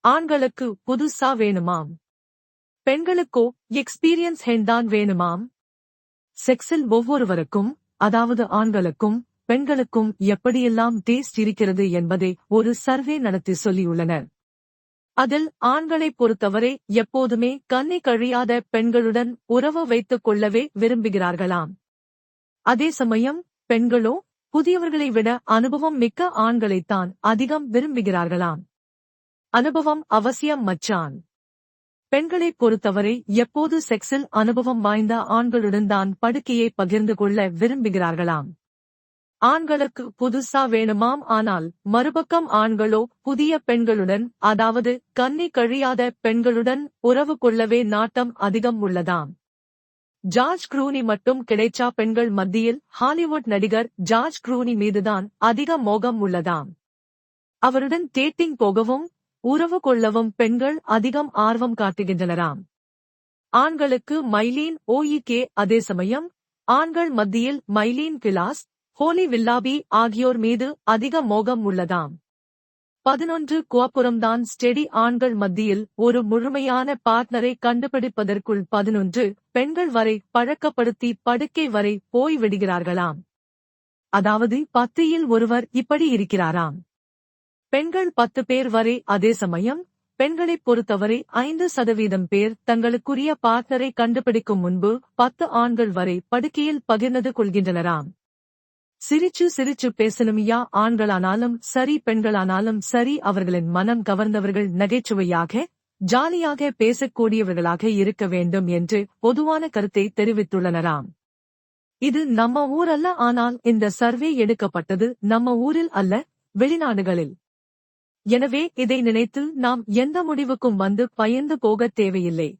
ஆண்களுக்கு புதுசா வேணுமாம். பெண்களுக்கோ எக்ஸ்பீரியன்ஸ் ஹேண்ட்தான் வேணுமாம். செக்ஸில் ஒவ்வொருவருக்கும், அதாவது ஆண்களுக்கும் பெண்களுக்கும் எப்படியெல்லாம் டேஸ்ட் இருக்கிறது என்பதை ஒரு சர்வே நடத்தி சொல்லியுள்ளனர். அதில் ஆண்களைப் பொறுத்தவரை எப்போதுமே கண்ணி கழியாத பெண்களுடன் உறவு வைத்துக் கொள்ளவே விரும்புகிறார்களாம். அதே சமயம் பெண்களோ புதியவர்களை விட அனுபவம் மிக்க ஆண்களைத்தான் அதிகம் விரும்புகிறார்களாம். அனுபவம் அவசியம் மச்சான். பெண்களைப் பொறுத்தவரை எப்போது செக்ஸில் அனுபவம் வாய்ந்த ஆண்களுடன் தான் படுக்கையை பகிர்ந்து கொள்ள விரும்புகிறார்களாம். ஆண்களுக்கு புதுசா வேணுமாம். ஆனால் மறுபக்கம் ஆண்களோ புதிய பெண்களுடன், அதாவது கன்னி கழியாத பெண்களுடன் உறவு கொள்ளவே நாட்டம் அதிகம் உள்ளதாம். ஜார்ஜ் க்ளூனி மட்டும் கிடைச்சா பெண்கள் மத்தியில் ஹாலிவுட் நடிகர் ஜார்ஜ் க்ளூனி மீதுதான் அதிக மோகம் உள்ளதாம். அவருடன் டேட்டிங் போகவும் உறவு கொள்ளவும் பெண்கள் அதிகம் ஆர்வம் காட்டுகின்றனராம். ஆண்களுக்கு மைலீன் ஓஇகே. அதே சமயம் ஆண்கள் மத்தியில் மைலீன் கிலாஸ், ஹோலி வில்லாபி ஆகியோர் மீது அதிக மோகம் உள்ளதாம். 11 குவாப்புறம்தான் ஸ்டெடி. ஆண்கள் மத்தியில் ஒரு முழுமையான பார்ட்னரை கண்டுபிடிப்பதற்குள் 11 பெண்கள் வரை பழக்கப்படுத்தி படுக்கை வரை போய் விடுகிறார்களாம். அதாவது 10 ஒருவர் இப்படி இருக்கிறாராம். பெண்கள் 10 பேர் வரை. அதே சமயம் பெண்களைப் பொறுத்தவரை 5% பேர் தங்களுக்குரிய பார்ட்னரை கண்டுபிடிக்கும் முன்பு 10 ஆண்கள் வரை படுக்கையில் பகிர்ந்து கொள்கின்றனராம். சிரிச்சு சிரிச்சு பேசணுமியா. ஆண்களானாலும் சரி பெண்களானாலும் சரி அவர்களின் மனம் கவர்ந்தவர்கள் நகைச்சுவையாக ஜாலியாக பேசக்கூடியவர்களாக இருக்க வேண்டும் என்று பொதுவான கருத்தை தெரிவித்துள்ளனராம். இது நம்ம ஊர் அல்ல. ஆனால் இந்த சர்வே எடுக்கப்பட்டது நம்ம ஊரில் அல்ல, வெளிநாடுகளில். எனவே இதை நினைத்து நாம் எந்த முடிவுக்கும் வந்து பயந்து போகத் தேவையில்லை.